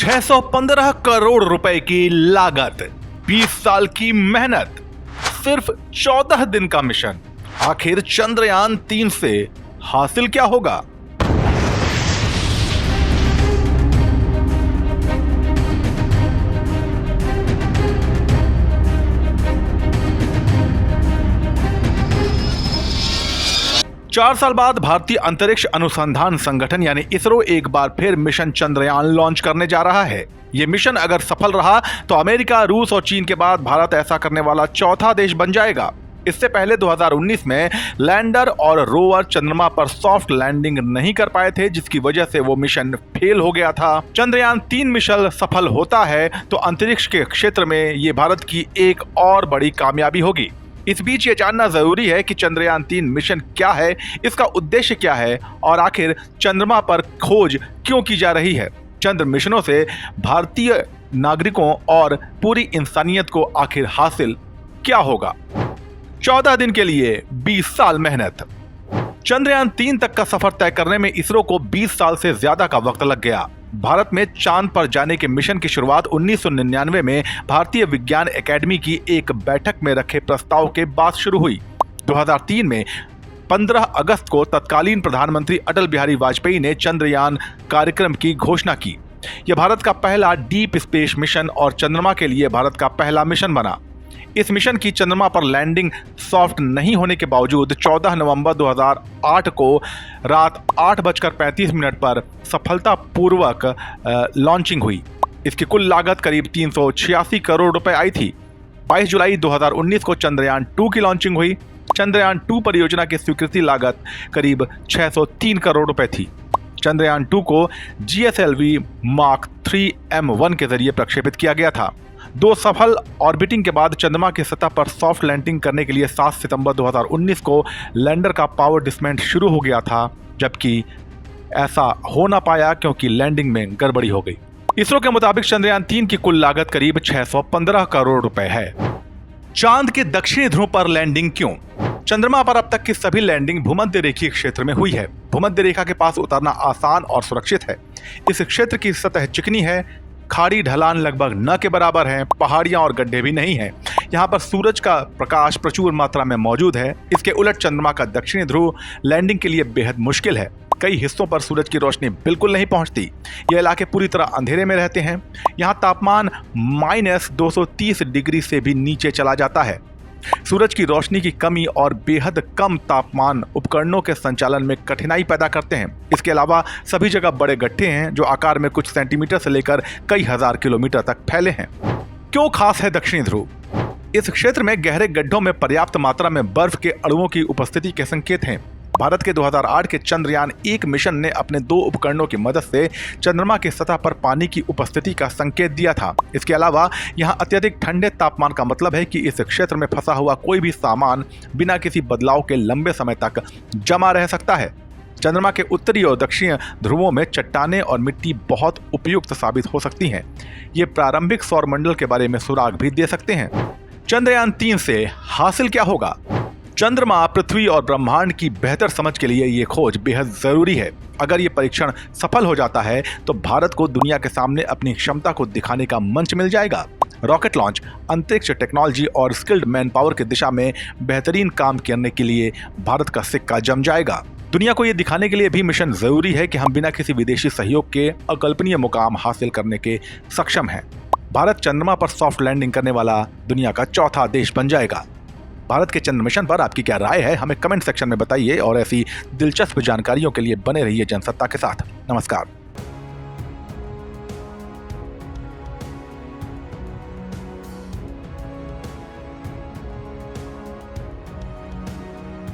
615 करोड़ रुपए की लागत, 20 साल की मेहनत, सिर्फ 14 दिन का मिशन। आखिर चंद्रयान 3 से हासिल क्या होगा? चार साल बाद भारतीय अंतरिक्ष अनुसंधान संगठन यानी इसरो एक बार फिर मिशन चंद्रयान लॉन्च करने जा रहा है। यह मिशन अगर सफल रहा तो अमेरिका, रूस और चीन के बाद भारत ऐसा करने वाला चौथा देश बन जाएगा। इससे पहले 2019 में लैंडर और रोवर चंद्रमा पर सॉफ्ट लैंडिंग नहीं कर पाए थे, जिसकी वजह से वो मिशन फेल हो गया था। चंद्रयान 3 मिशन सफल होता है तो अंतरिक्ष के क्षेत्र में ये भारत की एक और बड़ी कामयाबी होगी। इस बीच ये जानना जरूरी है कि चंद्रयान 3 मिशन क्या है, इसका उद्देश्य क्या है और आखिर चंद्रमा पर खोज क्यों की जा रही है। चंद्र मिशनों से भारतीय नागरिकों और पूरी इंसानियत को आखिर हासिल क्या होगा? 14 दिन के लिए 20 साल मेहनत। चंद्रयान 3 तक का सफर तय करने में इसरो को 20 साल से ज्यादा का वक्त लग गया। भारत में चांद पर जाने के मिशन की शुरुआत 1999 में भारतीय विज्ञान एकेडमी की एक बैठक में रखे प्रस्ताव के बाद शुरू हुई। 2003 में 15 अगस्त को तत्कालीन प्रधानमंत्री अटल बिहारी वाजपेयी ने चंद्रयान कार्यक्रम की घोषणा की। यह भारत का पहला डीप स्पेस मिशन और चंद्रमा के लिए भारत का पहला मिशन बना। इस मिशन की चंद्रमा पर लैंडिंग सॉफ्ट नहीं होने के बावजूद 14 नवंबर 2008 को रात 8:35 पर सफलतापूर्वक लॉन्चिंग हुई। इसकी कुल लागत करीब 386 करोड़ रुपए आई थी। 22 जुलाई 2019 को चंद्रयान 2 की लॉन्चिंग हुई। चंद्रयान 2 परियोजना की स्वीकृति लागत करीब 603 करोड़ रुपए थी। चंद्रयान 2 को GSLV Mark 3 M1 के जरिए प्रक्षेपित किया गया था। 2 सफल ऑर्बिटिंग के बाद चंद्रमा की सतह पर सॉफ्ट लैंडिंग करने के लिए 7 सितंबर 2019 को लैंडर का पावर डिसमेंट शुरू हो गया था, जबकि ऐसा हो ना पाया क्योंकि लैंडिंग में गड़बड़ी हो गई। इसरो के मुताबिक चंद्रयान 3 की कुल लागत करीब 615 करोड़ रुपए है। चांद के दक्षिणी ध्रुव पर लैंडिंग क्यों? चंद्रमा पर अब तक की सभी लैंडिंग भूमध्य रेखीय क्षेत्र में हुई है। भूमध्य रेखा के पास उतरना आसान और सुरक्षित है। इस क्षेत्र की सतह चिकनी है, खाड़ी ढलान लगभग न के बराबर है, पहाड़ियां और गड्ढे भी नहीं हैं। यहाँ पर सूरज का प्रकाश प्रचुर मात्रा में मौजूद है। इसके उलट चंद्रमा का दक्षिणी ध्रुव लैंडिंग के लिए बेहद मुश्किल है। कई हिस्सों पर सूरज की रोशनी बिल्कुल नहीं पहुंचती। ये इलाके पूरी तरह अंधेरे में रहते हैं। यहाँ तापमान -230 डिग्री से भी नीचे चला जाता है। सूरज की रोशनी की कमी और बेहद कम तापमान उपकरणों के संचालन में कठिनाई पैदा करते हैं। इसके अलावा सभी जगह बड़े गड्ढे हैं जो आकार में कुछ सेंटीमीटर से लेकर कई हजार किलोमीटर तक फैले हैं। क्यों खास है दक्षिणी ध्रुव? इस क्षेत्र में गहरे गड्ढों में पर्याप्त मात्रा में बर्फ के अणुओं की उपस्थिति के संकेत हैं। भारत के 2008 के चंद्रयान 1 मिशन ने अपने 2 उपकरणों की मदद से चंद्रमा की सतह पर पानी की उपस्थिति का संकेत दिया था। इसके अलावा यहाँ अत्यधिक ठंडे तापमान का मतलब है कि इस क्षेत्र में फंसा हुआ कोई भी सामान बिना किसी बदलाव के लंबे समय तक जमा रह सकता है। चंद्रमा के उत्तरी और दक्षिणी ध्रुवों में चट्टानें और मिट्टी बहुत उपयुक्त साबित हो सकती हैं। ये प्रारंभिक सौरमंडल के बारे में सुराग भी दे सकते हैं। चंद्रयान 3 से हासिल क्या होगा? चंद्रमा, पृथ्वी और ब्रह्मांड की बेहतर समझ के लिए ये खोज बेहद जरूरी है। अगर ये परीक्षण सफल हो जाता है तो भारत को दुनिया के सामने अपनी क्षमता को दिखाने का मंच मिल जाएगा। रॉकेट लॉन्च, अंतरिक्ष टेक्नोलॉजी और स्किल्ड मैन पावर की दिशा में बेहतरीन काम करने के लिए भारत का सिक्का जम जाएगा। दुनिया को ये दिखाने के लिए भी मिशन जरूरी है कि हम बिना किसी विदेशी सहयोग के अकल्पनीय मुकाम हासिल करने के सक्षम हैं। भारत चंद्रमा पर सॉफ्ट लैंडिंग करने वाला दुनिया का चौथा देश बन जाएगा। भारत के चंद्र मिशन पर आपकी क्या राय है, हमें कमेंट सेक्शन में बताइए और ऐसी दिलचस्प जानकारियों के लिए बने रहिए जनसत्ता के साथ। नमस्कार।